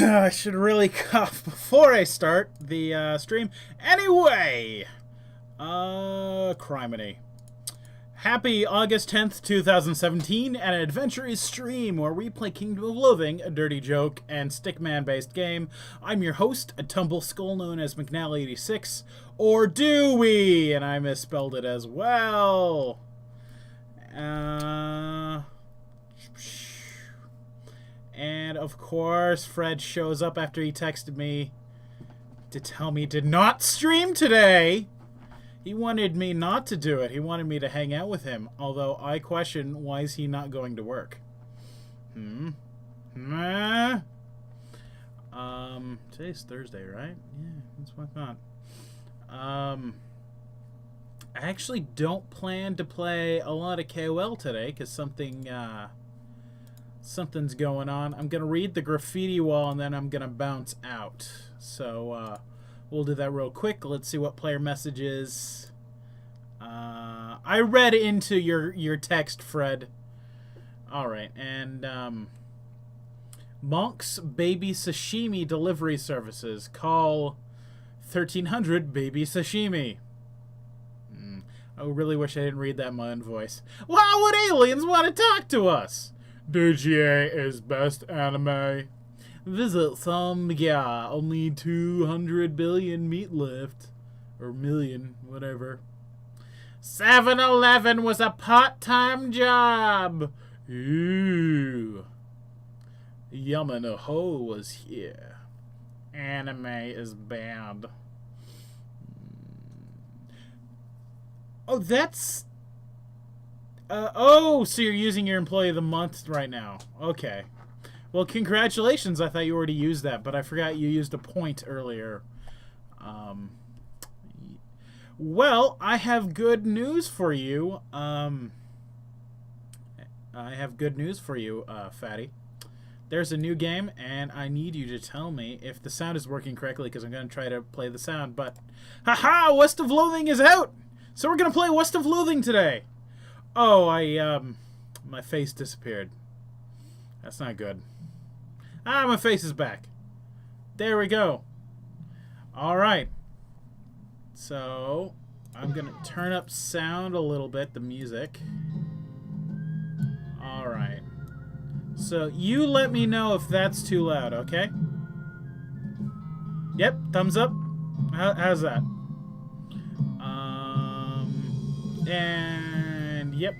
I should really cough before I start the stream. Anyway, criminy. Happy August 10th, 2017, and an adventurous stream where we play Kingdom of Loathing, a dirty joke and stickman-based game. I'm your host, a tumble skull known as Mcnally86, or Dewey, and I misspelled it as well. And of course, Fred shows up after he texted me to tell me to not stream today. He wanted me not to do it. He wanted me to hang out with him. Although I question, why is he not going to work? Today's Thursday, right? Yeah, that's what I thought. I actually don't plan to play a lot of KOL today because something's going on. I'm gonna read the graffiti wall and then I'm gonna bounce out. So we'll do that real quick. Let's see what player messages. I read into your text, Fred. All right, and Monk's Baby Sashimi Delivery Services. Call 1300 Baby Sashimi. I really wish I didn't read that in my own voice. Why would aliens want to talk to us? DGA is best anime. Visit some, yeah, only 200 billion meat left. Or million, whatever. 7-Eleven was a part-time job. Ooh. Yamana Ho was here. Anime is bad. Oh, that's... oh, so you're using your Employee of the Month right now. Okay. Well, congratulations. I thought you already used that, but I forgot you used a point earlier. Well, I have good news for you. Fatty. There's a new game, and I need you to tell me if the sound is working correctly, because I'm going to try to play the sound, but... Haha! West of Loathing is out! So we're going to play West of Loathing today! Oh, my face disappeared. That's not good. Ah, my face is back. There we go. Alright. So, I'm gonna turn up sound a little bit, the music. Alright. So, you let me know if that's too loud, okay? Yep, thumbs up. How's that? And yep.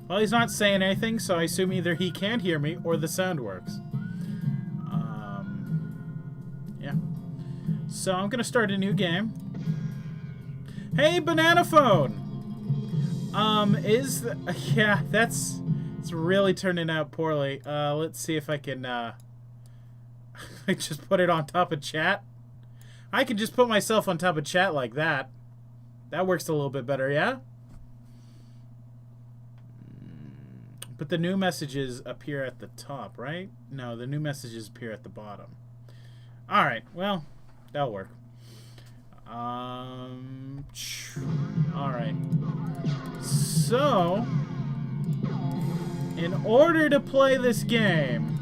Well, he's not saying anything, so I assume either he can't hear me or the sound works. Yeah. So I'm gonna start a new game. Hey, Banana Phone. Yeah, it's really turning out poorly. Let's see if I can just put it on top of chat. I can just put myself on top of chat like that. That works a little bit better, yeah? But the new messages appear at the top, right? No, the new messages appear at the bottom. Alright, well, that'll work. Alright. So, in order to play this game,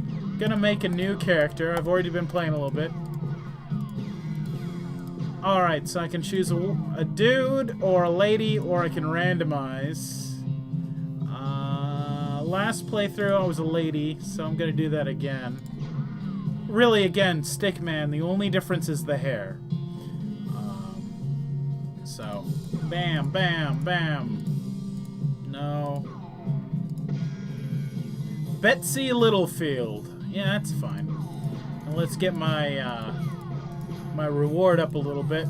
I'm gonna make a new character. I've already been playing a little bit. Alright, so I can choose a dude or a lady, or I can randomize. Last playthrough I was a lady, so I'm gonna do that again. Really, again, Stickman, the only difference is the hair. So, bam, bam, bam. No. Betsy Littlefield. Yeah, that's fine. And let's get my my reward up a little bit.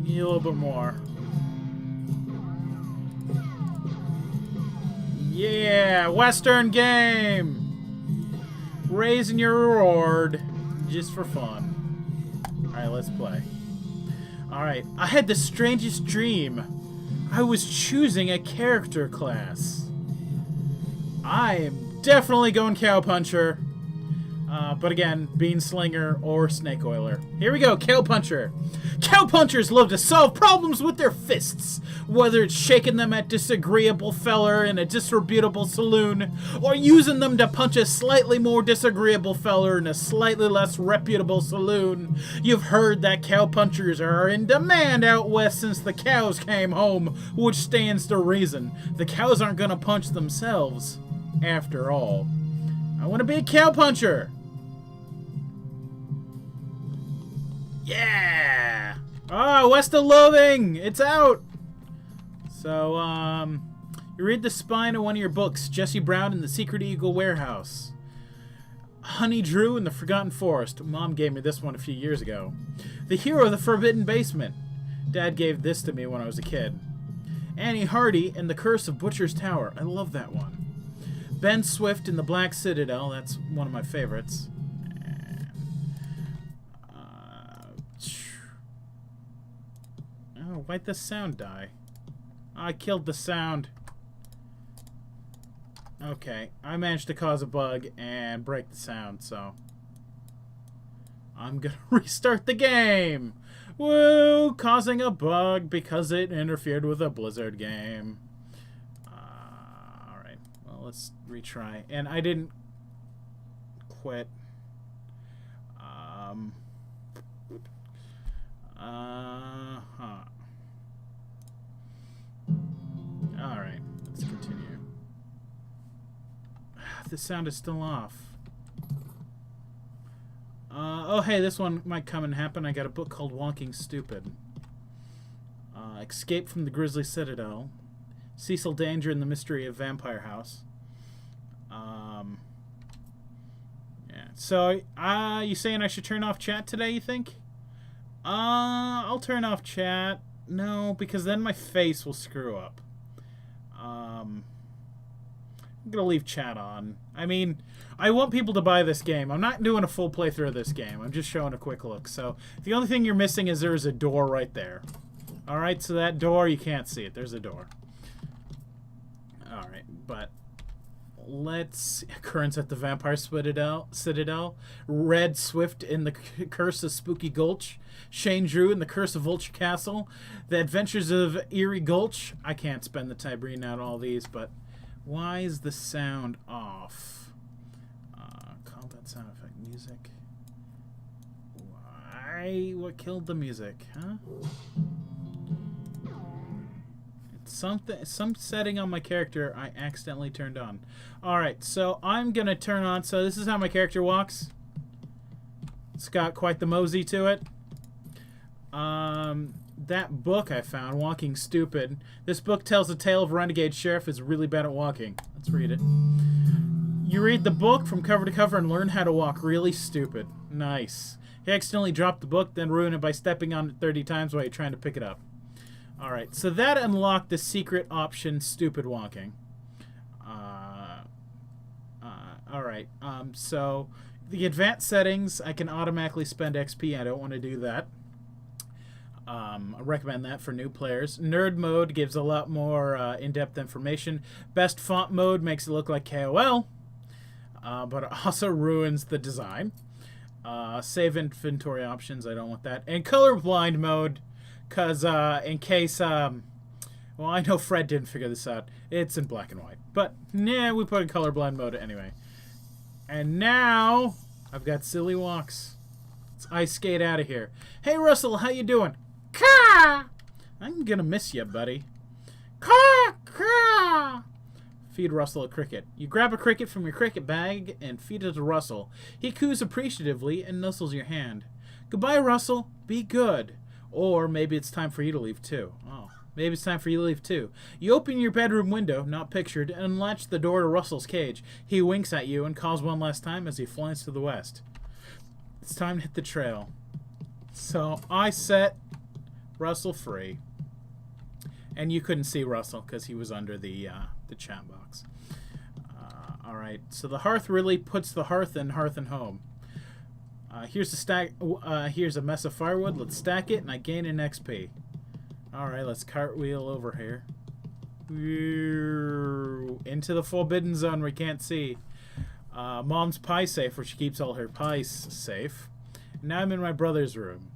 Need a little bit more. Yeah, Western game. Raising your reward just for fun. Alright, let's play. Alright, I had the strangest dream. I was choosing a character class. I am definitely going Cowpuncher. But again, bean slinger or snake oiler. Here we go, cow puncher. Cow punchers love to solve problems with their fists, whether it's shaking them at disagreeable feller in a disreputable saloon, or using them to punch a slightly more disagreeable feller in a slightly less reputable saloon. You've heard that cow punchers are in demand out west since the cows came home, which stands to reason. The cows aren't gonna punch themselves, after all. I want to be a cow puncher. Yeah! Oh, West of Loathing! It's out! So, you read the spine of one of your books, Jesse Brown and the Secret Eagle Warehouse. Honey Drew in the Forgotten Forest. Mom gave me this one a few years ago. The Hero of the Forbidden Basement. Dad gave this to me when I was a kid. Annie Hardy and the Curse of Butcher's Tower. I love that one. Ben Swift in the Black Citadel. That's one of my favorites. Oh, why'd the sound die? I killed the sound. Okay, I managed to cause a bug and break the sound, so I'm gonna restart the game. Woo! Causing a bug because it interfered with a Blizzard game. Alright, well, let's retry. And I didn't quit. Alright, let's continue. The sound is still off. Oh, hey, this one might come and happen. I got a book called Walking Stupid. Escape from the Grisly Citadel. Cecil Danger and the Mystery of Vampire House. Yeah. So, you saying I should turn off chat today, you think? I'll turn off chat. No, because then my face will screw up. I'm gonna leave chat on. I mean, I want people to buy this game. I'm not doing a full playthrough of this game. I'm just showing a quick look. So, the only thing you're missing is there's a door right there. Alright, so that door, you can't see it. There's a door. Alright, but let's... Occurrence at the Vampire Citadel. Red Swift in the Curse of Spooky Gulch. Shane Drew in the Curse of Vulture Castle. The Adventures of Eerie Gulch. I can't spend the time reading out all these, but why is the sound off? Combat sound effect music. Why? What killed the music? Huh? Some setting on my character I accidentally turned on. Alright, so I'm gonna turn on, so this is how my character walks. It's got quite the mosey to it. That book I found, Walking Stupid. This book tells the tale of a renegade sheriff who's really bad at walking. Let's read it. You read the book from cover to cover and learn how to walk really stupid. Nice. He accidentally dropped the book, then ruined it by stepping on it 30 times while you're trying to pick it up. Alright, so that unlocked the secret option, Stupid Walking. Alright, so the advanced settings, I can automatically spend XP. I don't want to do that. I recommend that for new players. Nerd mode gives a lot more in-depth information. Best font mode makes it look like KOL, but it also ruins the design. Save inventory options, I don't want that. And colorblind mode, because in case, well, I know Fred didn't figure this out. It's in black and white. But, yeah, we put in colorblind mode anyway. And now, I've got silly walks. Let's ice skate out of here. Hey, Russell, how you doing? Caw! I'm gonna miss you, buddy. Caw! Caw! Feed Russell a cricket. You grab a cricket from your cricket bag and feed it to Russell. He coos appreciatively and nuzzles your hand. Goodbye, Russell. Be good. Or maybe it's time for you to leave, too. Oh, maybe it's time for you to leave, too. You open your bedroom window, not pictured, and unlatch the door to Russell's cage. He winks at you and calls one last time as he flies to the west. It's time to hit the trail. So I set Russell free. And you couldn't see Russell because he was under the chat box. Alright, so the hearth really puts the hearth and home. Here's a stack. Here's a mess of firewood. Let's stack it, and I gain an XP. All right, let's cartwheel over here. Into the forbidden zone we can't see. Mom's pie safe, where she keeps all her pies safe. Now I'm in my brother's room.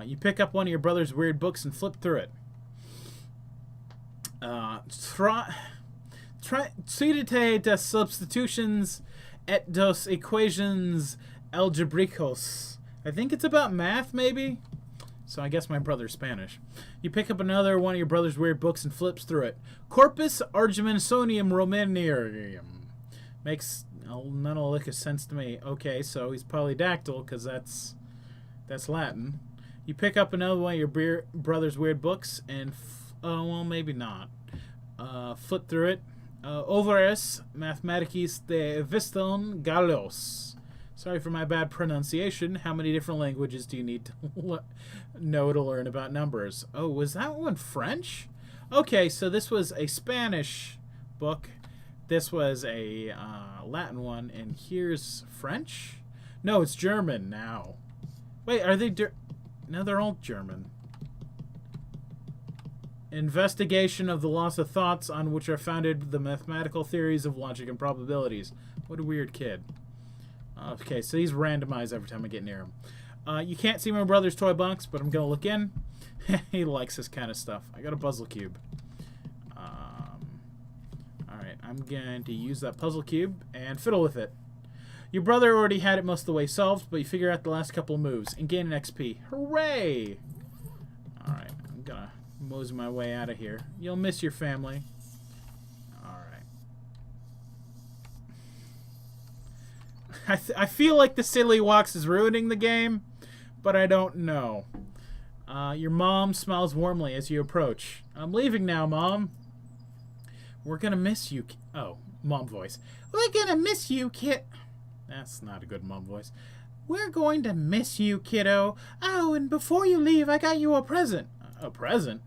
You pick up one of your brother's weird books and flip through it. Trítate de substitutions et dos equations algebraicos. I think it's about math, maybe? So I guess my brother's Spanish. You pick up another one of your brother's weird books and flips through it. Corpus Argumentarium Romanium. Makes none of the lick of sense to me. Okay, so he's polydactyl, because that's Latin. You pick up another one of your brother's weird books and... oh, well, maybe not. Flip through it. Overes Mathematicis de Viston Gallos. Sorry for my bad pronunciation. How many different languages do you need to know to learn about numbers? Oh, was that one French? Okay, so this was a Spanish book. This was a Latin one, and here's French? No, it's German now. Wait, are they... no, they're all German. Investigation of the loss of thoughts on which are founded the mathematical theories of logic and probabilities. What a weird kid. Okay, so he's randomized every time I get near him. You can't see my brother's toy box, but I'm going to look in. He likes this kind of stuff. I got a puzzle cube. Alright, I'm going to use that puzzle cube and fiddle with it. Your brother already had it most of the way solved, but you figure out the last couple of moves and gain an XP. Hooray! Alright, I'm going to mosey my way out of here. You'll miss your family. I feel like the silly walks is ruining the game, but I don't know. Your mom smiles warmly as you approach. I'm leaving now, Mom. We're gonna miss you. Oh, mom voice. We're gonna miss you, kid. That's not a good mom voice. We're going to miss you, kiddo. Oh, and before you leave, I got you a present. A present?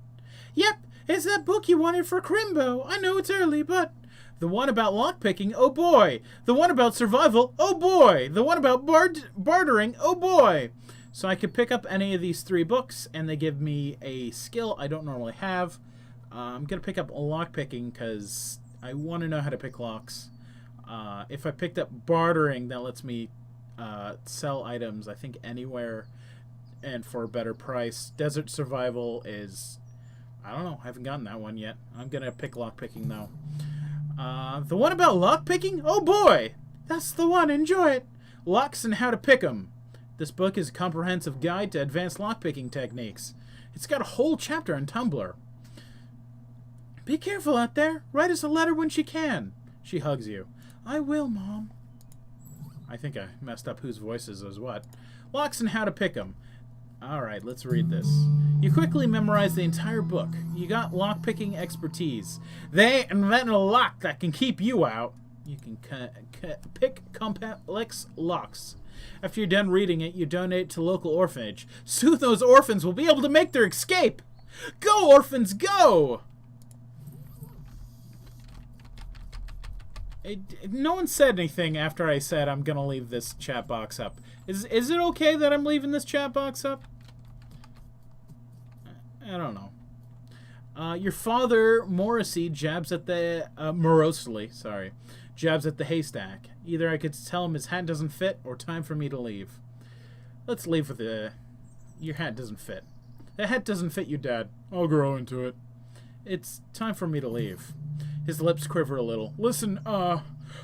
Yep, it's that book you wanted for Crimbo. I know it's early, but... the one about lockpicking, oh boy. The one about survival, oh boy. The one about bartering, oh boy. So I could pick up any of these 3 books, and they give me a skill I don't normally have. I'm going to pick up lockpicking because I want to know how to pick locks. If I picked up bartering, that lets me sell items, I think, anywhere and for a better price. Desert survival is... I don't know. I haven't gotten that one yet. I'm going to pick lockpicking, though. The one about lockpicking? Oh boy! That's the one, enjoy it! Locks and how to pick 'em. This book is a comprehensive guide to advanced lockpicking techniques. It's got a whole chapter on Tumblr. Be careful out there. Write us a letter when she can. She hugs you. I will, Mom. I think I messed up whose voices is what. Locks and how to pick 'em. Alright, let's read this. You quickly memorize the entire book. You got lockpicking expertise. They invented a lock that can keep you out. You can pick complex locks. After you're done reading it, you donate it to a local orphanage. Soon those orphans will be able to make their escape. Go, orphans, go! No one said anything after I said I'm going to leave this chat box up. Is it okay that I'm leaving this chat box up? I don't know. Your father, Morrissey, jabs at the... Morosely, sorry. Jabs at the haystack. Either I could tell him his hat doesn't fit, or time for me to leave. Let's leave with the... Your hat doesn't fit. The hat doesn't fit you, Dad. I'll grow into it. It's time for me to leave. His lips quiver a little. Listen, I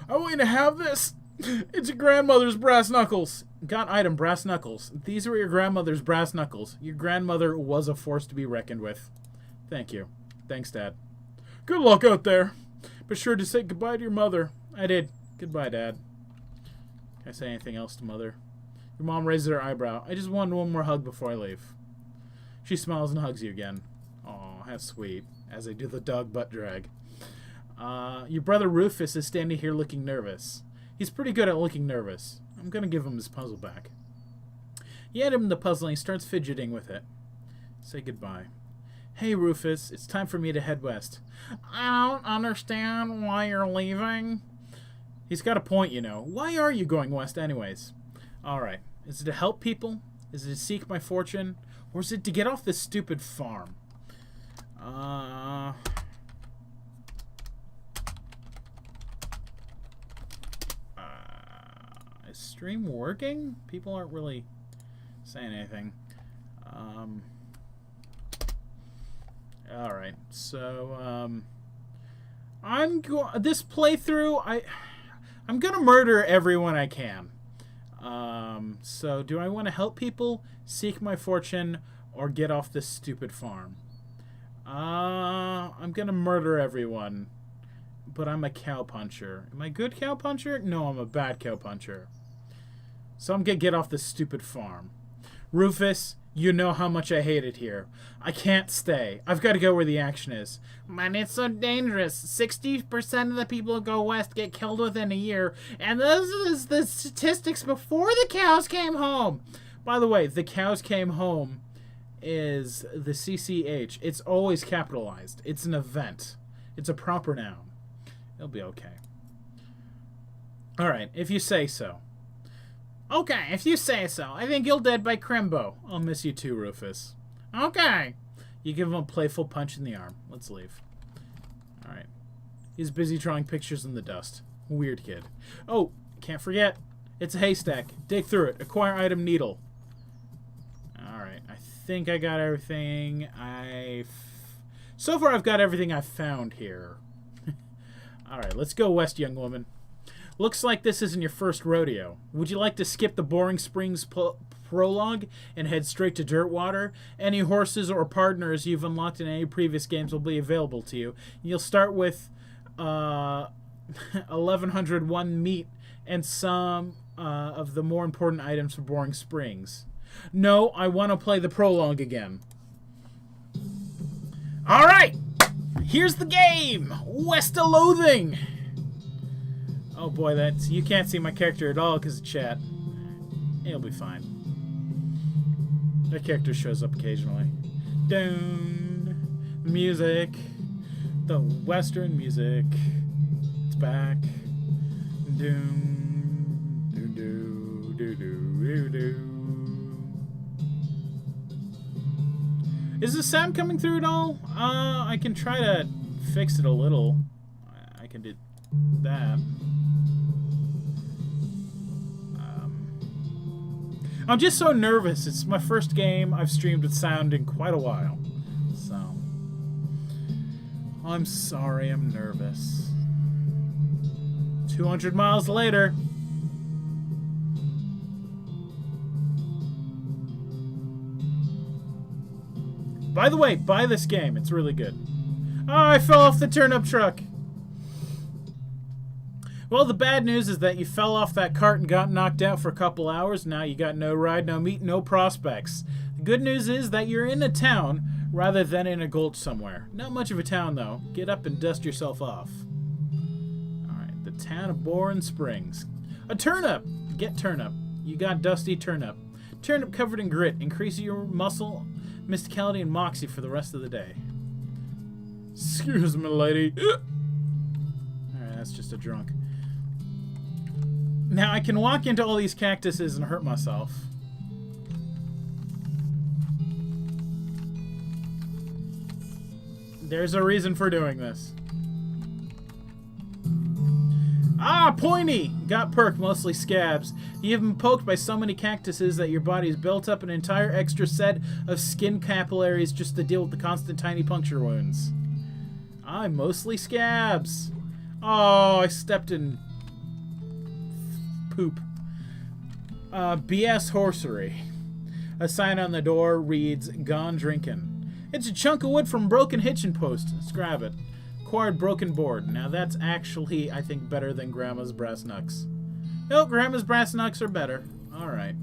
want you to have this. It's your grandmother's brass knuckles. Got item, brass knuckles. These were your grandmother's brass knuckles. Your grandmother was a force to be reckoned with. Thank you. Thanks, Dad. Good luck out there. Be sure to say goodbye to your mother. I did. Goodbye, Dad. Can I say anything else to Mother? Your mom raises her eyebrow. I just wanted one more hug before I leave. She smiles and hugs you again. Aw, how sweet. As they do the dog butt drag. Your brother Rufus is standing here looking nervous. He's pretty good at looking nervous. I'm gonna give him his puzzle back. You hand him the puzzle and he starts fidgeting with it. Say goodbye. Hey, Rufus, it's time for me to head west. I don't understand why you're leaving. He's got a point, you know. Why are you going west anyways? Alright. Is it to help people? Is it to seek my fortune? Or is it to get off this stupid farm? Is stream working? People aren't really saying anything. Alright, so, this playthrough, I'm gonna murder everyone I can. So do I want to help people, seek my fortune, or get off this stupid farm? I'm gonna murder everyone, but I'm a cow puncher. Am I a good cow puncher? No, I'm a bad cow puncher. So I'm gonna get off this stupid farm. Rufus, you know how much I hate it here. I can't stay. I've got to go where the action is. Man, it's so dangerous. 60% of the people who go west get killed within a year. And those are the statistics before the cows came home. By the way, the cows came home is the CCH. It's always capitalized. It's an event. It's a proper noun. It'll be okay. Alright, if you say so. Okay, if you say so. I think you'll dead by Crimbo. I'll miss you too, Rufus. Okay. You give him a playful punch in the arm. Let's leave. Alright. He's busy drawing pictures in the dust. Weird kid. Oh, can't forget. It's a haystack. Dig through it. Acquire item needle. Alright. I think I got everything so far I've got everything I've found here. Alright, let's go west, young woman. Looks like this isn't your first rodeo. Would you like to skip the Boring Springs prologue and head straight to Dirtwater? Any horses or partners you've unlocked in any previous games will be available to you. You'll start with 1101 meat and some of the more important items for Boring Springs. No, I want to play the prologue again. Alright! Here's the game! West of Loathing! Oh boy, you can't see my character at all because of chat. It'll be fine. That character shows up occasionally. Down, music, the Western music. It's back. Doom, doo doo doo doo doo. Is the sound coming through at all? I can try to fix it a little. I can do that. I'm just so nervous. It's my first game I've streamed with sound in quite a while. So, I'm sorry I'm nervous. 200 miles later. By the way, buy this game. It's really good. Oh, I fell off the turnip truck. Well, the bad news is that you fell off that cart and got knocked out for a couple hours. Now you got no ride, no meat, no prospects. The good news is that you're in a town rather than in a gulch somewhere. Not much of a town, though. Get up and dust yourself off. Alright, the town of Boring Springs. A turnip! Get turnip. You got dusty turnip. Turnip covered in grit. Increase your muscle, mysticality, and moxie for the rest of the day. Excuse me, lady. Alright, that's just a drunk. Now, I can walk into all these cactuses and hurt myself. There's a reason for doing this. Ah, pointy! Got perked, mostly scabs. You've been poked by so many cactuses that your body's built up an entire extra set of skin capillaries just to deal with the constant tiny puncture wounds. Ah, mostly scabs. Oh, I stepped in poop. BS Horsery. A sign on the door reads, "Gone drinking." It's a chunk of wood from broken hitching post. Let's grab it. Acquired broken board. Now that's actually, I think, better than Grandma's brass knucks. No, Grandma's brass knucks are better. Alright.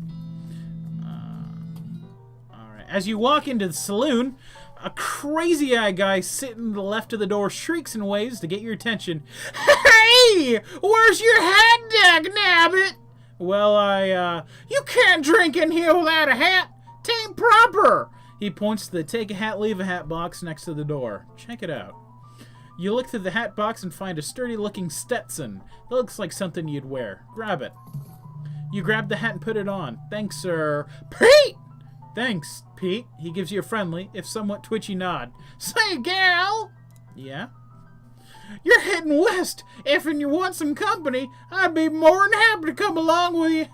Alright. As you walk into the saloon, a crazy-eyed guy sitting to the left of the door shrieks and waves to get your attention. Hey! Where's your hat, dagnabbit? Well, you can't drink in here without a hat. 'Tain't proper. He points to the take a hat, leave a hat box next to the door. Check it out. You look through the hat box and find a sturdy-looking Stetson. That looks like something you'd wear. Grab it. You grab the hat and put it on. Thanks, sir. Pete! Thanks, Pete. He gives you a friendly, if somewhat twitchy nod. Say, gal! Yeah? You're heading west. If you want some company, I'd be more than happy to come along with you.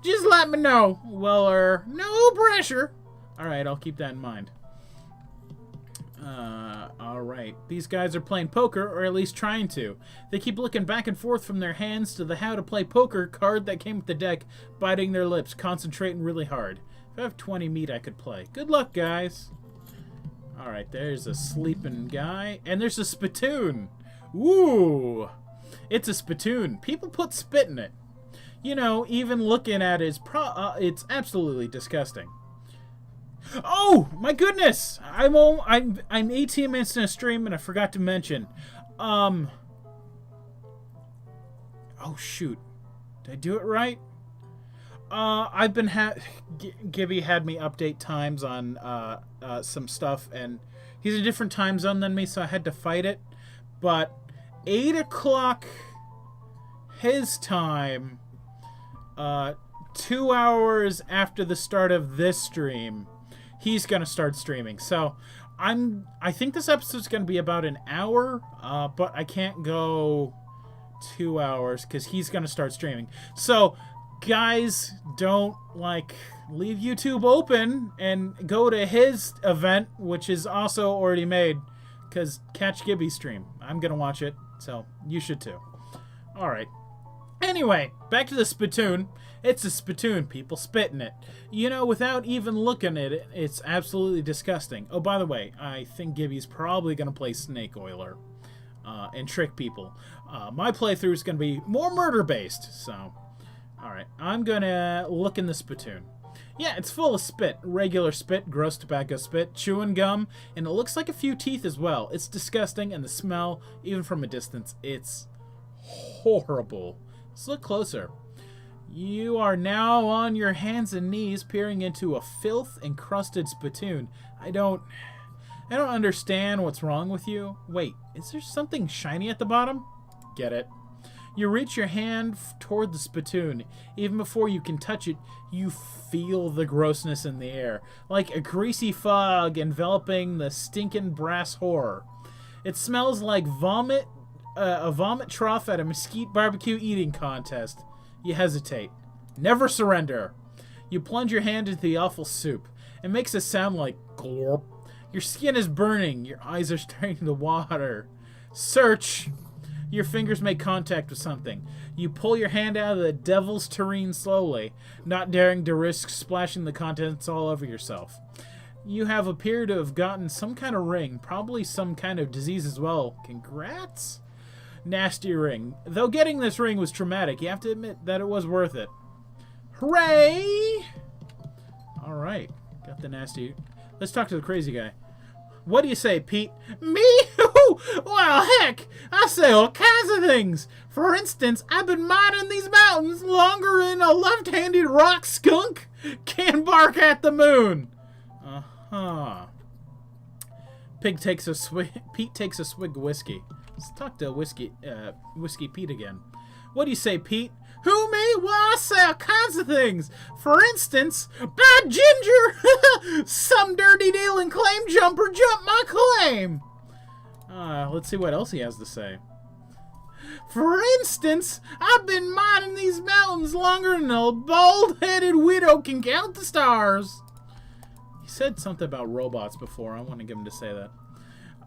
Just let me know. Well, no pressure. Alright, I'll keep that in mind. Alright. These guys are playing poker, or at least trying to. They keep looking back and forth from their hands to the how to play poker card that came with the deck, biting their lips, concentrating really hard. If I have 20 meat, I could play. Good luck, guys. Alright, there's a sleeping guy. And there's a spittoon. Ooh! It's a spittoon. People put spit in it. You know, even looking at it, it's absolutely disgusting. Oh my goodness! I'm 18 minutes in a stream and I forgot to mention. Oh shoot! Did I do it right? I've been Gibbie had me update times on some stuff, and he's a different time zone than me, so I had to fight it. But 8 o'clock his time, 2 hours after the start of this stream, he's gonna start streaming. So I think this episode's gonna be about an hour, but I can't go 2 hours because he's gonna start streaming. So guys, don't leave YouTube open and go to his event, which is also already made, because catch Gibbie's stream. I'm gonna watch it, so you should too. Alright. Anyway, back to the spittoon. It's a spittoon. People spit in it. You know, without even looking at it, it's absolutely disgusting. Oh, by the way, I think Gibbie's probably going to play Snake Oiler and trick people. My playthrough is going to be more murder-based, so... Alright, I'm going to look in the spittoon. Yeah, it's full of spit. Regular spit, gross tobacco spit, chewing gum, and it looks like a few teeth as well. It's disgusting, and the smell, even from a distance, it's horrible. Let's look closer. You are now on your hands and knees peering into a filth-encrusted spittoon. I don't understand what's wrong with you. Wait, is there something shiny at the bottom? Get it. You reach your hand toward the spittoon. Even before you can touch it, you feel the grossness in the air, like a greasy fog enveloping the stinking brass horror. It smells like vomit, a vomit trough at a mesquite barbecue eating contest. You hesitate. Never surrender. You plunge your hand into the awful soup. It makes a sound like glorp. Your skin is burning. Your eyes are starting to water. Search. Your fingers make contact with something. You pull your hand out of the devil's tureen slowly, not daring to risk splashing the contents all over yourself. You have appeared to have gotten some kind of ring, probably some kind of disease as well. Congrats? Nasty ring. Though getting this ring was traumatic, you have to admit that it was worth it. Hooray! Alright, got the nasty... Let's talk to the crazy guy. What do you say, Pete? Me? Well, heck, I say all kinds of things. For instance, I've been mining these mountains longer than a left-handed rock skunk can bark at the moon. Uh-huh. Pete takes a swig of whiskey. Let's talk to Whiskey Pete again. What do you say, Pete? Who, me? Well, I say all kinds of things. For instance, by ginger, some dirty dealing claim jumper jumped my claim. Let's see what else he has to say. For instance, I've been mining these mountains longer than a bald-headed widow can count the stars. He said something about robots before. I want to get him to say that.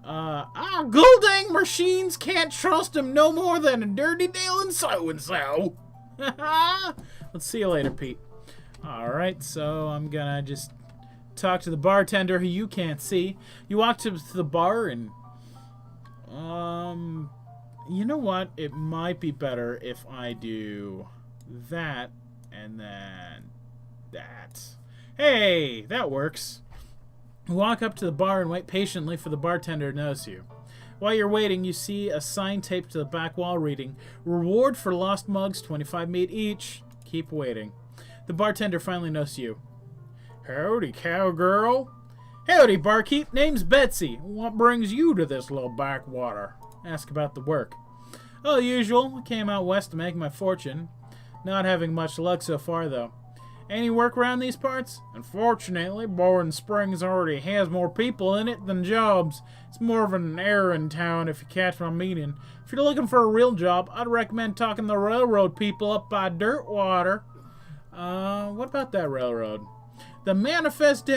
Gold dang machines can't trust him no more than a dirty dealing so-and-so. Let's see you later, Pete. Alright, so I'm gonna just talk to the bartender who you can't see. You walk to the bar and... you know what? It might be better if I do that and then that. Hey, that works. You walk up to the bar and wait patiently for the bartender to notice you. While you're waiting, you see a sign taped to the back wall reading, "Reward for lost mugs, 25 meat each." Keep waiting. The bartender finally notices you. Howdy, cowgirl. Howdy, barkeep. Name's Betsy. What brings you to this little backwater? Ask about the work. Oh, the usual. I came out west to make my fortune. Not having much luck so far, though. Any work around these parts? Unfortunately, Boring Springs already has more people in it than jobs. It's more of an errand town, if you catch my meaning. If you're looking for a real job, I'd recommend talking to the railroad people up by Dirtwater. What about that railroad? The Manifest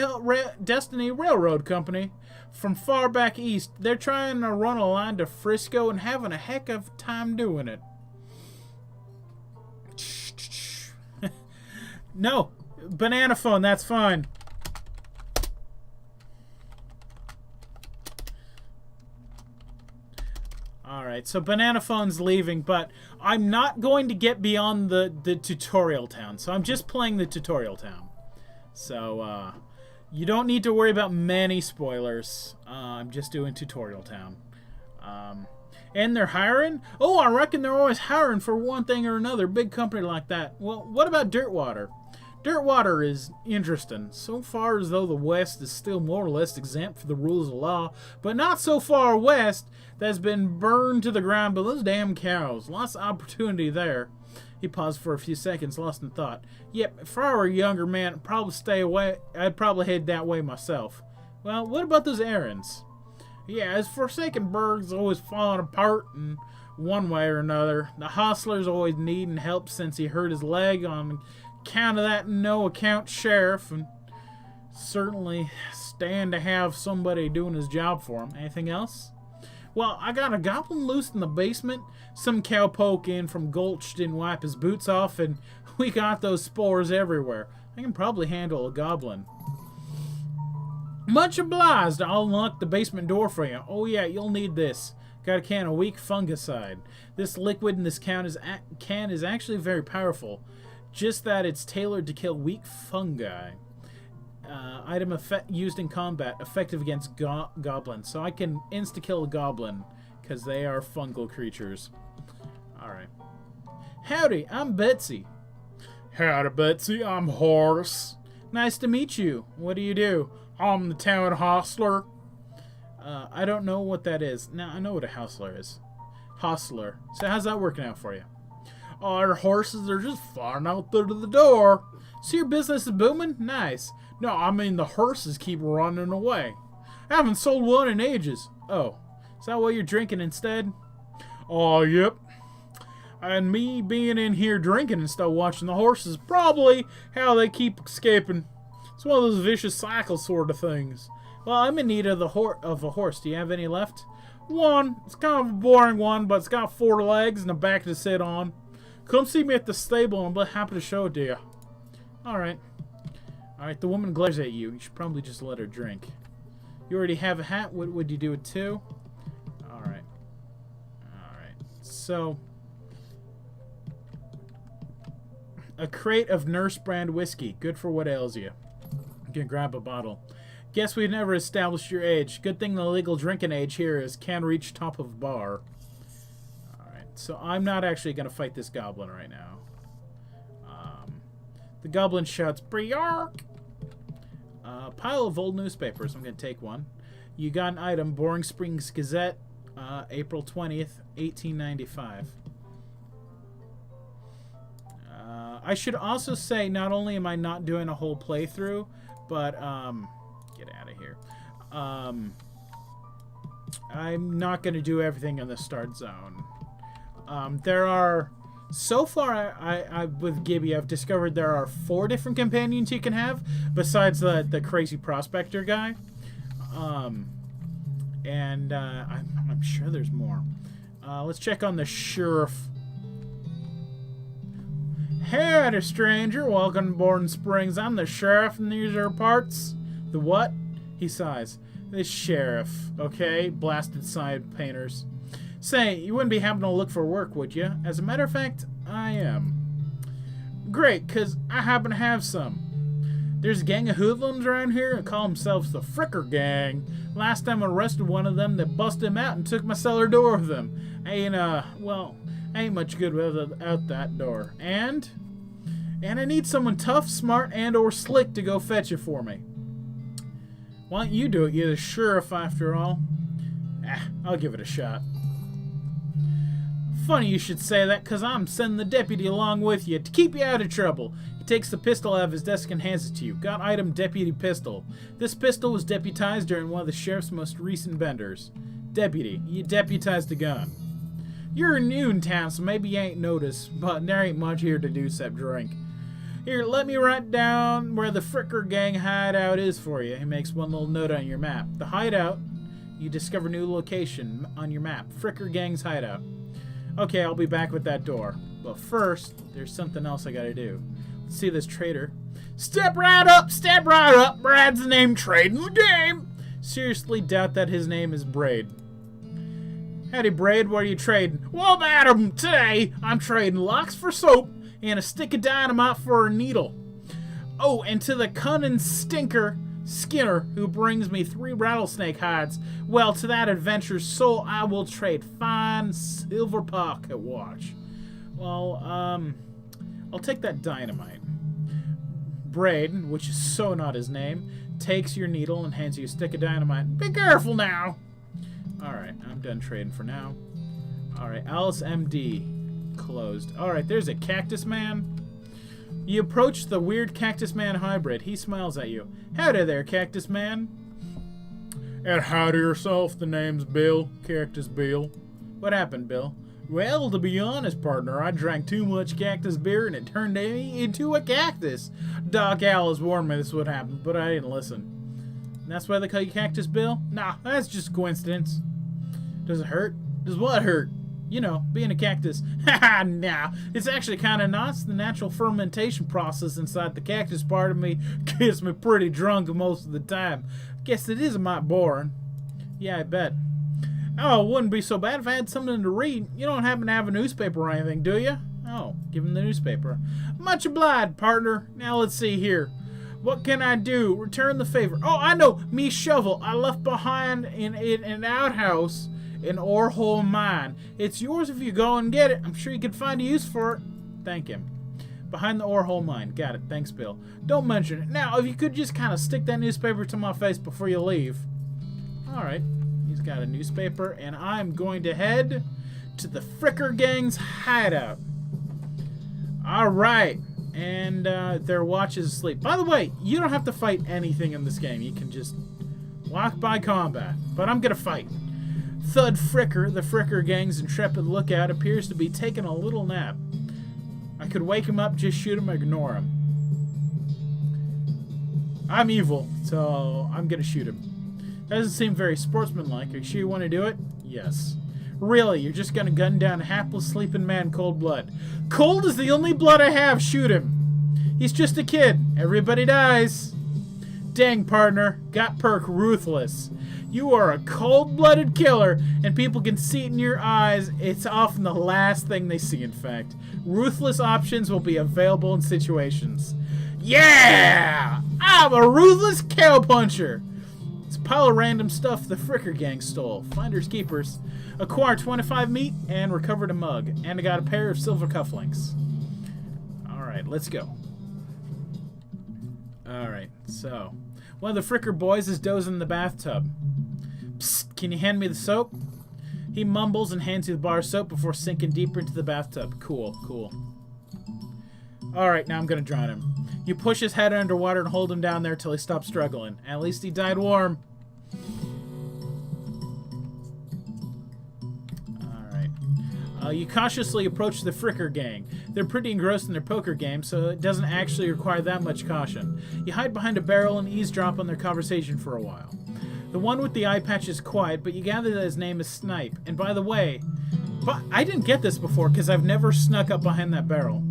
Destiny Railroad Company. From far back east, they're trying to run a line to Frisco and having a heck of a time doing it. No, banana phone, that's fine. Alright, so banana phone's leaving, but I'm not going to get beyond the tutorial town. So I'm just playing the tutorial town. So, you don't need to worry about many spoilers. I'm just doing tutorial town. And they're hiring? Oh, I reckon they're always hiring for one thing or another. Big company like that. Well, what about Dirtwater? Dirtwater is interesting. So far as though the West is still more or less exempt from the rules of law, but not so far west that's been burned to the ground by those damn cows. Lots of opportunity there. He paused for a few seconds, lost in thought. Yep, if I were a younger man, I'd probably stay away. I'd probably head that way myself. Well, what about those errands? Yeah, his Forsaken Burg's always falling apart in one way or another. The hostler's always needing help since he hurt his leg on account of that no-account sheriff, and certainly stand to have somebody doing his job for him. Anything else? Well, I got a goblin loose in the basement. Some cowpoke in from Gulch didn't wipe his boots off, and we got those spores everywhere. I can probably handle a goblin. Much obliged. I'll unlock the basement door for you. Oh yeah, you'll need this. Got a can of weak fungicide. This liquid in this can is actually very powerful. Just that it's tailored to kill weak fungi. Item used in combat, effective against goblins. So I can insta-kill a goblin, because they are fungal creatures. Alright. Howdy, I'm Betsy. Howdy, Betsy. I'm Horace. Nice to meet you. What do you do? I'm the town hostler. I don't know what that is. Now, I know what a hostler is. Hostler. So how's that working out for you? Our horses are just flying out there to the door. So your business is booming? Nice. No, I mean the horses keep running away. I haven't sold one in ages. Oh, is that what you're drinking instead? Oh, yep. And me being in here drinking instead of watching the horses, probably how they keep escaping. It's one of those vicious cycle sort of things. Well, I'm in need of a horse. Do you have any left? One. It's kind of a boring one, but it's got 4 legs and a back to sit on. Come see me at the stable and I'll be happy to show it to you. Alright. Alright, the woman glares at you. You should probably just let her drink. You already have a hat. What would you do with 2? Alright. Alright. So, a crate of Nurse brand whiskey. Good for what ails you. You can grab a bottle. Guess we've never established your age. Good thing the legal drinking age here is can reach top of bar. Alright, so I'm not actually going to fight this goblin right now. The goblin shouts, Briark! Pile of old newspapers. I'm going to take one. You got an item, Boring Springs Gazette, April 20th, 1895. I should also say, not only am I not doing a whole playthrough, but, get out of here. I'm not going to do everything in the start zone. There are... So far, with Gibbie, I've discovered there are 4 different companions you can have, besides the crazy prospector guy. I'm sure there's more. Let's check on the sheriff. Howdy, stranger. Welcome to Boring Springs. I'm the sheriff in these are parts. The what? He sighs. The sheriff. Okay, blasted side painters. Say, you wouldn't be happening to look for work, would you? As a matter of fact, I am. Great, because I happen to have some. There's a gang of hoodlums around here that call themselves the Fricker Gang. Last time I arrested one of them, they busted him out and took my cellar door with them. Well, ain't much good without that door. And I need someone tough, smart, and or slick to go fetch it for me. Why don't you do it? You're the sheriff after all. I'll give it a shot. Funny you should say that, because I'm sending the deputy along with you to keep you out of trouble. He takes the pistol out of his desk and hands it to you. Got item Deputy Pistol. This pistol was deputized during one of the sheriff's most recent benders. Deputy, you deputized a gun. You're new in town, so maybe you ain't noticed, but there ain't much here to do except drink. Here, let me write down where the Fricker Gang hideout is for you. He makes one little note on your map. The hideout, you discover new location on your map. Fricker Gang's hideout. Okay, I'll be back with that door. But first, there's something else I gotta do. Let's see this trader. Step right up, step right up. Brad's the name, trading the game. Seriously doubt that his name is Braid. Howdy, Braid, what are you trading? Well, madam, today I'm trading locks for soap and a stick of dynamite for a needle. Oh, and to the cunning stinker Skinner, who brings me 3 rattlesnake hides, well, to that adventure's soul I will trade fine silver pocket watch. Well, I'll take that dynamite. Braid, which is so not his name, takes your needle and hands you a stick of dynamite. Be careful now! Alright, I'm done trading for now. Alright, Alice MD. Closed. Alright, there's a cactus man. You approach the weird cactus man hybrid. He smiles at you. Howdy there, cactus man. And howdy yourself. The name's Bill. Cactus Bill. What happened, Bill? Well, to be honest, partner, I drank too much cactus beer and it turned me into a cactus. Doc Alice warned me this would happen, but I didn't listen. And that's why they call you Cactus Bill? Nah, that's just coincidence. Does it hurt? Does what hurt? You know, being a cactus. Haha, nah. It's actually kind of nuts. The natural fermentation process inside the cactus part of me gets me pretty drunk most of the time. Guess it is a mite boring. Yeah, I bet. Oh, it wouldn't be so bad if I had something to read. You don't happen to have a newspaper or anything, do you? Oh, give him the newspaper. Much obliged, partner. Now let's see here. What can I do? Return the favor. Oh, I know. Me shovel. I left behind in an outhouse in Orhole Mine. It's yours if you go and get it. I'm sure you could find a use for it. Thank him. Behind the Orhole Mine. Got it. Thanks, Bill. Don't mention it. Now, if you could just kind of stick that newspaper to my face before you leave. All right. He's got a newspaper, and I'm going to head to the Fricker Gang's hideout. All right. And their watch is asleep. By the way, you don't have to fight anything in this game. You can just walk by combat. But I'm going to fight. Thud Fricker, the Fricker Gang's intrepid lookout, appears to be taking a little nap. I could wake him up, just shoot him, ignore him. I'm evil, so I'm going to shoot him. Doesn't seem very sportsmanlike. Are you sure you want to do it? Yes. Really, you're just gonna gun down a hapless sleeping man cold blood. Cold is the only blood I have. Shoot him. He's just a kid. Everybody dies. Dang, partner. Got perk ruthless. You are a cold-blooded killer, and people can see it in your eyes. It's often the last thing they see, in fact. Ruthless options will be available in situations. Yeah! I'm a ruthless cowpuncher. It's a pile of random stuff the Fricker Gang stole. Finders keepers. Acquire 25 meat and recovered a mug. And I got a pair of silver cufflinks. Alright, let's go. Alright, so one of the Fricker boys is dozing in the bathtub. Psst, can you hand me the soap? He mumbles and hands you the bar of soap before sinking deeper into the bathtub. Cool, cool. Alright, now I'm gonna drown him. You push his head underwater and hold him down there till he stops struggling. At least he died warm. You cautiously approach the Fricker Gang. They're pretty engrossed in their poker game, so it doesn't actually require that much caution. You hide behind a barrel and eavesdrop on their conversation for a while. The one with the eye patch is quiet, but you gather that his name is Snipe. And by the way, I didn't get this before because I've never snuck up behind that barrel.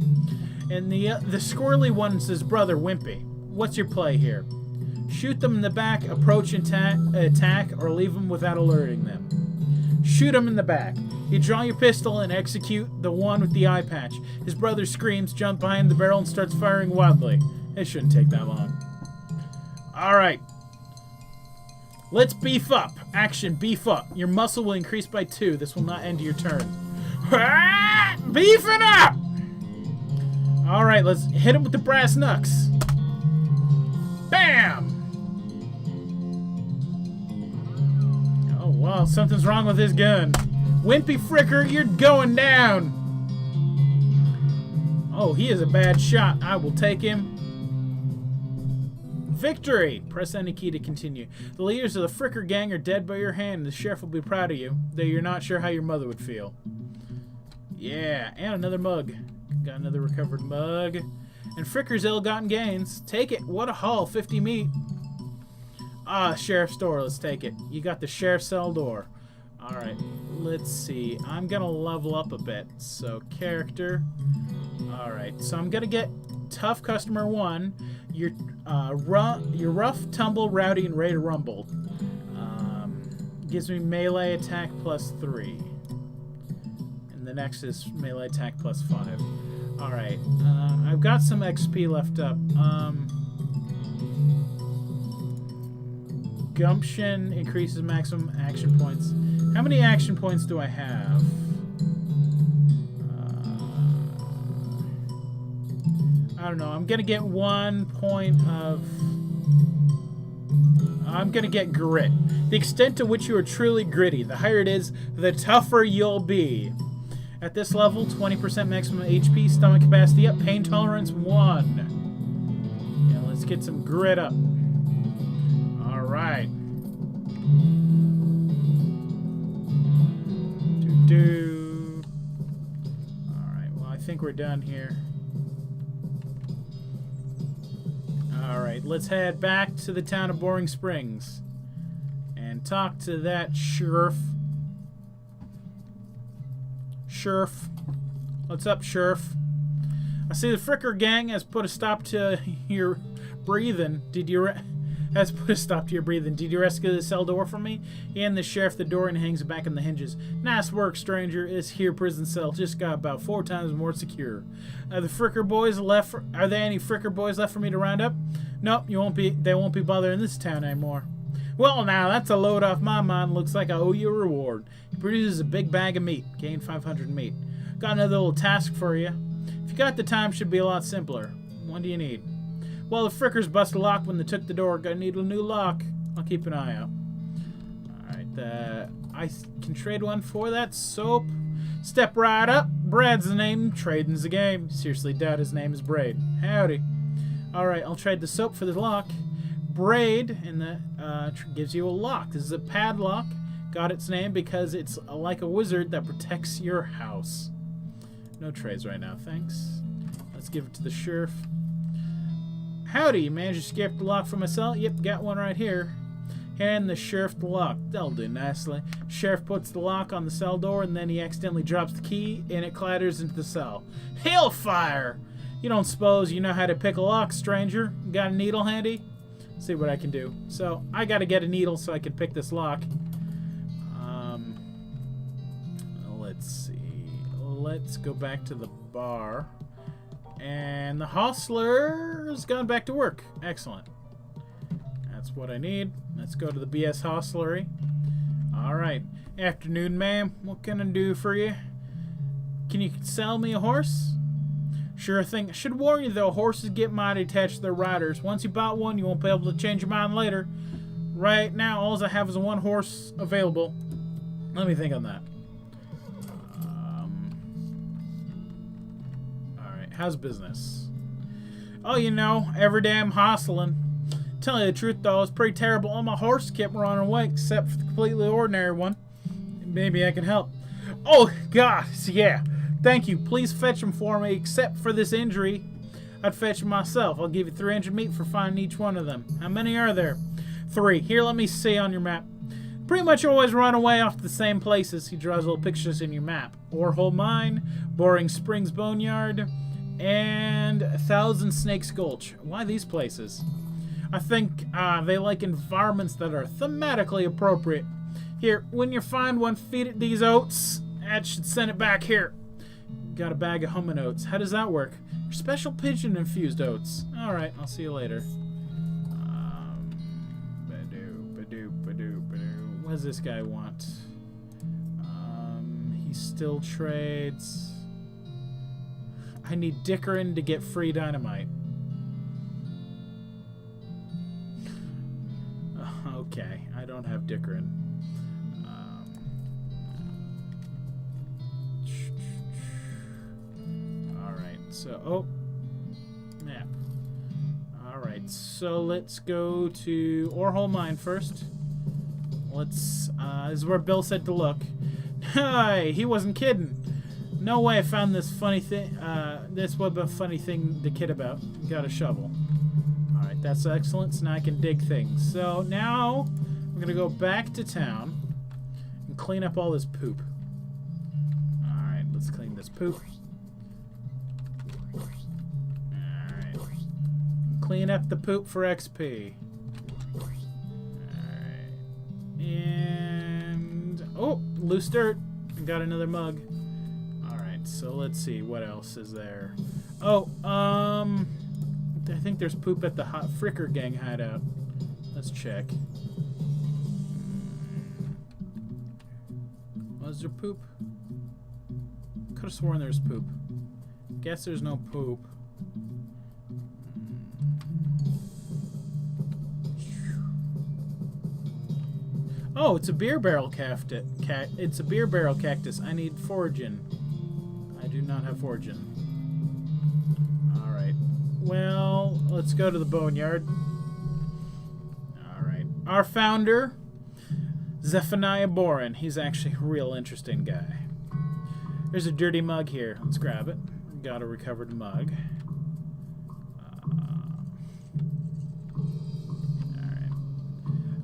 And the squirrely one's his brother, Wimpy. What's your play here? Shoot them in the back, approach and attack, or leave them without alerting them. Shoot them in the back. You draw your pistol and execute the one with the eye patch. His brother screams, jumps behind the barrel, and starts firing wildly. It shouldn't take that long. Alright. Let's beef up. Action, beef up. Your muscle will increase by 2. This will not end your turn. Beefing up! Alright, let's hit him with the brass knucks. Bam! Oh, wow, something's wrong with his gun. Wimpy Fricker, you're going down! Oh, Oh, he is a bad shot. I will take him. Victory! Press any key to continue. The leaders of the Fricker gang are dead by your hand, and the sheriff will be proud of you, though you're not sure how your mother would feel. Yeah, and another mug. Got another recovered mug. And Fricker's ill-gotten gains. Take it. What a haul. 50 meat. Ah, sheriff's door. Let's take it. You got the sheriff's cell door. Alright, let's see. I'm gonna level up a bit. So, character. Alright, so I'm gonna get tough customer 1. You're rough, tumble, rowdy, and ready to rumble. Gives me melee attack plus 3. And the next is melee attack plus 5. Alright, I've got some XP left up. Gumption increases maximum action points. How many action points do I have? I don't know. I'm going to get 1 point of... I'm going to get grit. The extent to which you are truly gritty. The higher it is, the tougher you'll be. At this level, 20% maximum HP, stomach capacity up, pain tolerance 1. Yeah, let's get some grit up. Alright. Alright, well, I think we're done here. Alright, let's head back to the town of Boring Springs and talk to that sheriff. Sheriff. What's up, sheriff? I see the Fricker gang has put a stop to your breathing. Did you rescue the cell door from me? He handed the sheriff the door and hangs it back on the hinges. Nice work, stranger. This here prison cell just got about 4 times more secure. Are the Fricker boys left? Are there any Fricker boys left for me to round up? Nope, they won't be bothering this town anymore. Well, now that's a load off my mind. Looks like I owe you a reward. He produces a big bag of meat. Gain 500 meat. Got another little task for you. If you got the time, should be a lot simpler. What do you need? Well, the Frickers busted a lock when they took the door. Gonna need a new lock. I'll keep an eye out. Alright, I can trade one for that soap. Step right up. Brad's the name. Trading's the game. Seriously doubt his name is Braid. Howdy. Alright, I'll trade the soap for the lock. Braid and the gives you a lock. This is a padlock. Got its name because it's like a wizard that protects your house. No trades right now, thanks. Let's give it to the sheriff. Howdy, you managed to escape the lock from my cell? Yep, got one right here. Hand the sheriff the lock. That'll do nicely. Sheriff puts the lock on the cell door and then he accidentally drops the key and it clatters into the cell. Hellfire! You don't suppose you know how to pick a lock, stranger? Got a needle handy? See what I can do. So, I gotta get a needle so I can pick this lock. Let's see. Let's go back to the bar. And the hostler's gone back to work. Excellent. That's what I need. Let's go to the BS hostlery. Alright. Afternoon, ma'am. What can I do for you? Can you sell me a horse? Sure thing. I should warn you, though, horses get mighty attached to their riders. Once you bought one, you won't be able to change your mind later. Right now, all I have is one horse available. Let me think on that. Alright, how's business? Oh, you know, every day I'm hustling. Tell you the truth, though, it's pretty terrible. All my horses kept running away, except for the completely ordinary one. Maybe I can help. Oh, God, yeah. Thank you. Please fetch them for me, except for this injury. I'd fetch them myself. I'll give you 300 meat for finding each one of them. How many are there? 3. Here, let me see on your map. Pretty much always run away off to the same places. He draws little pictures in your map. Orehole Mine, Boring Springs Boneyard, and 1,000 Snakes Gulch. Why these places? I think they like environments that are thematically appropriate. Here, when you find one, feed it these oats. That should send it back here. Got a bag of hummin' oats. How does that work? Special pigeon-infused oats. Alright, I'll see you later. What does this guy want? He still trades. I need Dickerin to get free dynamite. Okay, I don't have Dickerin. So, oh, map. Alright, so let's go to Orehole Mine first. Let's, this is where Bill said to look. Hey, he wasn't kidding. No way I found this funny thing, this was a funny thing to kid about. Got a shovel. Alright, that's excellent, so now I can dig things. So now, I'm gonna go back to town and clean up all this poop. Alright, let's clean this poop. Alright. Clean up the poop for XP. Alright. And... oh, loose dirt. Got another mug. Alright, so let's see. What else is there? Oh, I think there's poop at the Hot Fricker Gang hideout. Let's check. Was there poop? Could have sworn there's poop. Guess there's no poop. Oh, it's a beer barrel cactus. It's a beer barrel cactus. I need foraging. I do not have foraging. All right. Well, let's go to the boneyard. All right. Our founder, Zephaniah Boren. He's actually a real interesting guy. There's a dirty mug here. Let's grab it. Got a recovered mug. All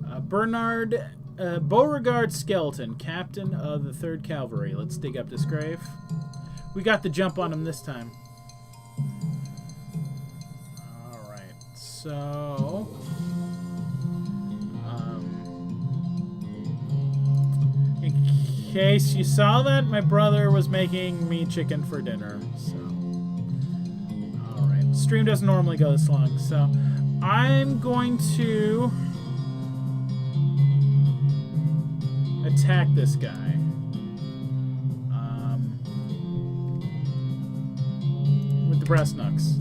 right. Bernard Beauregard Skeleton, captain of the 3rd Cavalry. Let's dig up this grave. We got the jump on him this time. Alright, so... in case you saw that, my brother was making me chicken for dinner. So, alright. Stream doesn't normally go this long, so I'm going to attack this guy. With the breast knucks.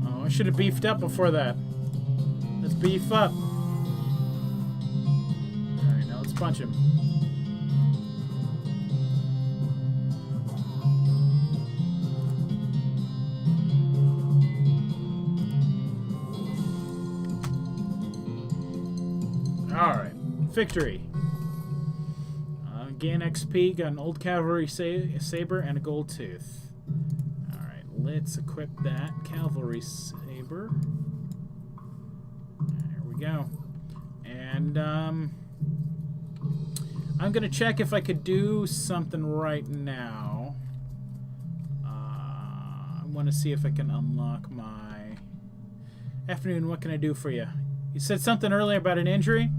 Oh, I should have beefed up before that. Let's beef up. Alright, now let's punch him. Alright, victory. Gain XP, got an old cavalry saber and a gold tooth. Alright, let's equip that cavalry saber. There we go. And I'm gonna check if I could do something right now. I want to see if I can unlock my... Afternoon, what can I do for you? You said something earlier about an injury?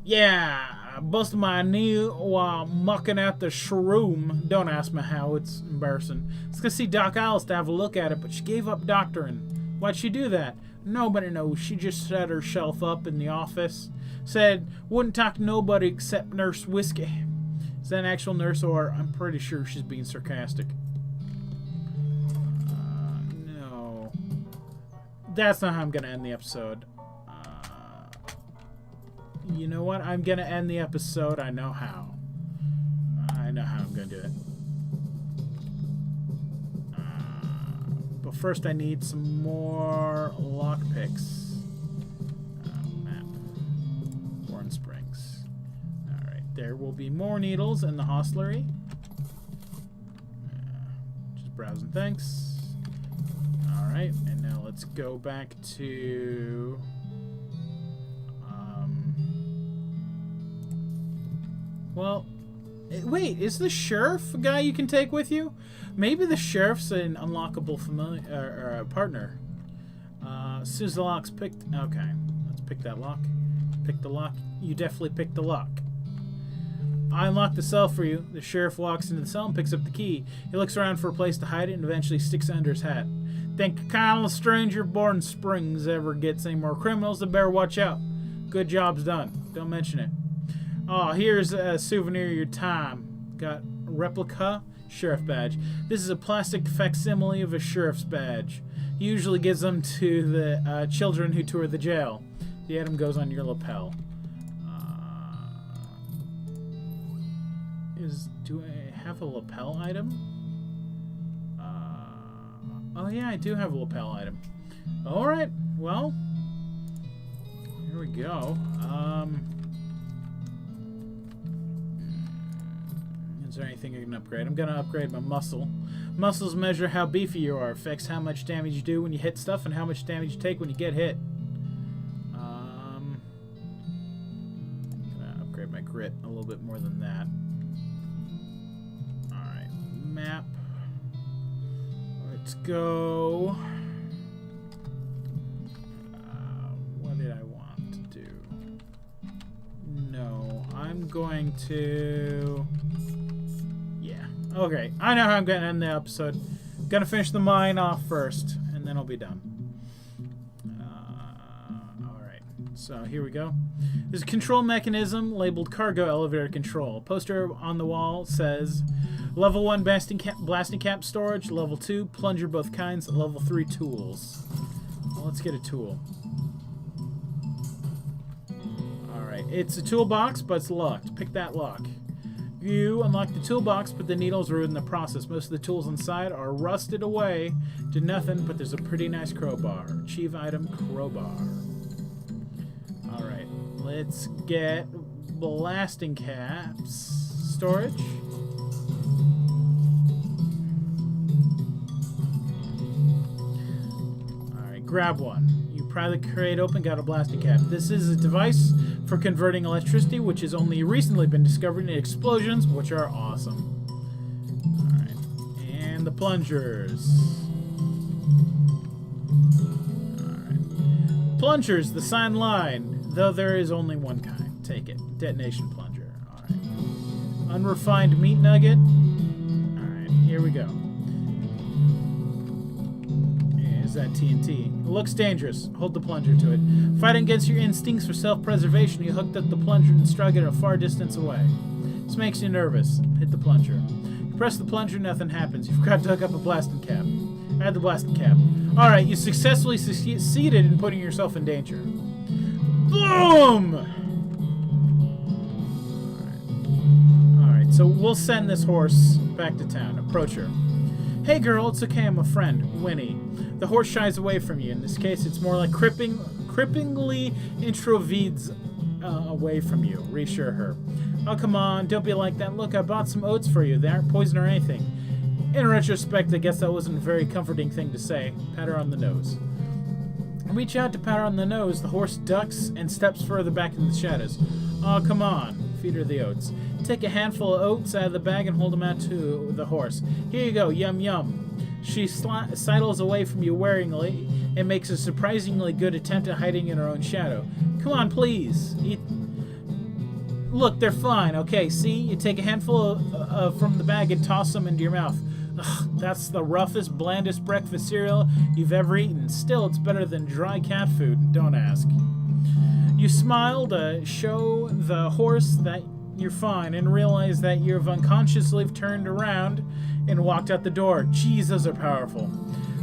Yeah, I busted my knee while mucking out the shroom. Don't ask me how, it's embarrassing. Let's go see Doc Alice to have a look at it, but she gave up doctoring. Why'd she do that? Nobody knows. She just set herself up in the office. Said, wouldn't talk to nobody except Nurse Whiskey. Is that an actual nurse, or I'm pretty sure she's being sarcastic? No. That's not how I'm going to end the episode. You know what? I'm going to end the episode. I know how. I know how I'm going to do it. But first I need some more lockpicks. Map. Warren Springs. Alright, there will be more needles in the hostlery. Just browsing, thanks. Alright, and now let's go back to... well, wait, is the sheriff a guy you can take with you? Maybe the sheriff's an unlockable familiar partner. As soon as the lock's picked... okay, let's pick that lock. Pick the lock. You definitely picked the lock. I unlocked the cell for you. The sheriff walks into the cell and picks up the key. He looks around for a place to hide it and eventually sticks it under his hat. Think a kind of stranger born Springs ever gets any more criminals, then better watch out. Good job's done. Don't mention it. Oh, here's a souvenir of your time. Got a replica sheriff badge. This is a plastic facsimile of a sheriff's badge. He usually gives them to the children who tour the jail. The item goes on your lapel. Do I have a lapel item? Oh yeah, I do have a lapel item. Alright, well, here we go. Is there anything I can upgrade? I'm gonna upgrade my muscle. Muscles measure how beefy you are, affects how much damage you do when you hit stuff and how much damage you take when you get hit. I'm gonna upgrade my grit a little bit more than that. Alright, map. Let's go. What did I want to do? No, I'm going to... Yeah. Okay, I know how I'm going to end the episode. Gonna finish the mine off first, and then I'll be done. Alright, so here we go. There's a control mechanism labeled cargo elevator control. Poster on the wall says... Level 1 blasting cap storage, level 2 plunger both kinds, level 3 tools. Well, let's get a tool. Alright, it's a toolbox, but it's locked. Pick that lock. You unlock the toolbox, but the needles ruin the process. Most of the tools inside are rusted away to nothing, but there's a pretty nice crowbar. Achieve item crowbar. Alright, let's get blasting caps storage. Grab one. You pry the crate open, got a blasting cap. This is a device for converting electricity, which has only recently been discovered in explosions, which are awesome. Alright. And the plungers. Alright. Plungers, the sign line, though there is only one kind. Take it. Detonation plunger. Alright. Unrefined meat nugget. Alright, here we go. Is that TNT? It looks dangerous. Hold the plunger to it. Fighting against your instincts for self-preservation, you hooked up the plunger and struck it a far distance away. This makes you nervous. Hit the plunger. You press the plunger, nothing happens. You forgot to hook up a blasting cap. Add the blasting cap. Alright, you successfully succeeded in putting yourself in danger. Boom! Alright, so we'll send this horse back to town. Approach her. Hey girl, it's okay, I'm a friend. Winnie. The horse shies away from you. In this case, it's more like cripplingly introvedes away from you. Reassure her. Oh, come on, don't be like that. Look, I bought some oats for you. They aren't poison or anything. In retrospect, I guess that wasn't a very comforting thing to say. Pat her on the nose. Reach out to pat her on the nose. The horse ducks and steps further back in the shadows. Oh, come on. Feed her the oats. Take a handful of oats out of the bag and hold them out to the horse. Here you go. Yum, yum. She sidles away from you waringly and makes a surprisingly good attempt at hiding in her own shadow. Come on, please. Look, they're fine. Okay, see? You take a handful from the bag and toss them into your mouth. Ugh, that's the roughest, blandest breakfast cereal you've ever eaten. Still, it's better than dry cat food. Don't ask. You smile to show the horse that you're fine and realize that you've unconsciously turned around and walked out the door. Jeez, those are powerful.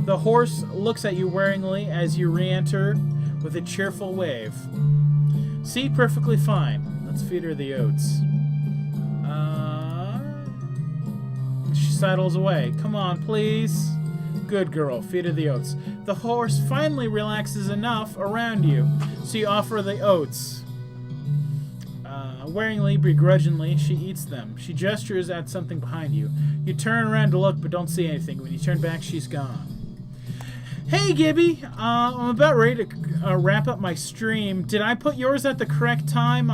The horse looks at you waringly as you re-enter with a cheerful wave. See, perfectly fine. Let's feed her the oats. She sidles away. Come on, please. Good girl. Feed her the oats. The horse finally relaxes enough around you, so you offer the oats. Waringly, begrudgingly, she eats them. She gestures at something behind you. You turn around to look, but don't see anything. When you turn back, she's gone. Hey, Gibbie! I'm about ready to wrap up my stream. Did I put yours at the correct time?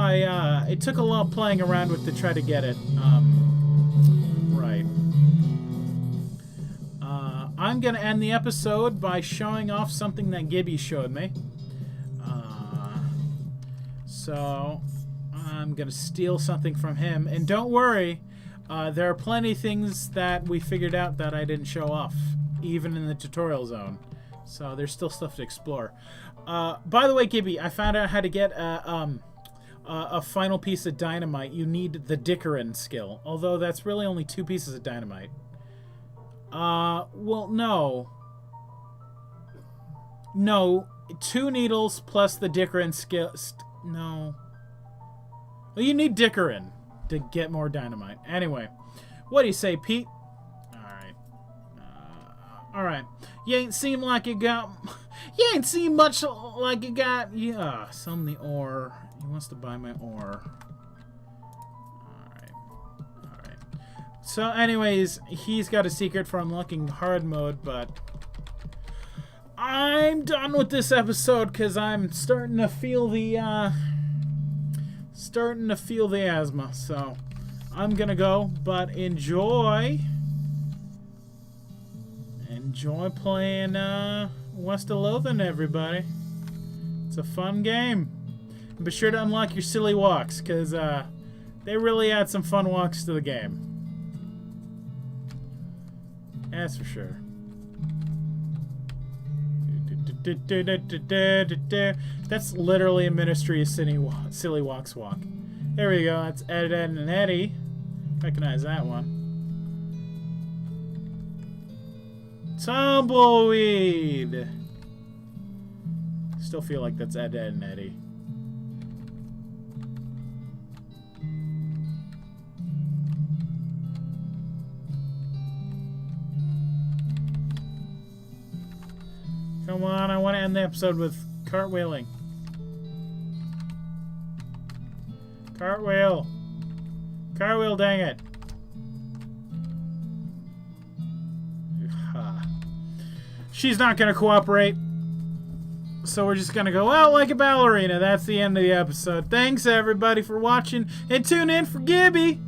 It took a lot playing around with to try to get it. Right. I'm going to end the episode by showing off something that Gibbie showed me. So I'm going to steal something from him. And don't worry, there are plenty of things that we figured out that I didn't show off, even in the tutorial zone. So there's still stuff to explore. By the way, Gibbie, I found out how to get a final piece of dynamite. You need the Dickerin skill, although that's really only 2 pieces of dynamite. Well, no. No, 2 needles plus the Dickerin skill. No. Well, you need Dickerin to get more dynamite. Anyway, what do you say, Pete? Alright. Alright. You ain't seem like you got... You ain't seem much like you got... Yeah, sell him the ore. He wants to buy my ore. Alright. So, anyways, he's got a secret for unlocking hard mode, but... I'm done with this episode because I'm starting to feel the asthma. So I'm gonna go, but enjoy playing West of Loathing, everybody. It's a fun game. And be sure to unlock your silly walks because they really add some fun walks to the game. That's for sure. That's literally a Ministry of Silly Walks walk. There we go. That's Ed, and Eddie. Recognize that one. Tumbleweed. Still feel like that's Ed, and Eddie. Come on, I want to end the episode with cartwheeling. Cartwheel. Cartwheel, dang it. She's not going to cooperate. So we're just going to go out like a ballerina. That's the end of the episode. Thanks, everybody, for watching. And tune in for Gibbie.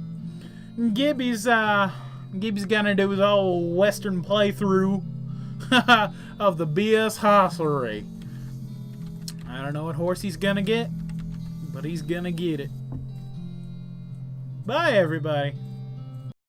Gibbie's going to do his whole Western playthrough of the BS Hostelry. I don't know what horse he's gonna get, but he's gonna get it. Bye, everybody.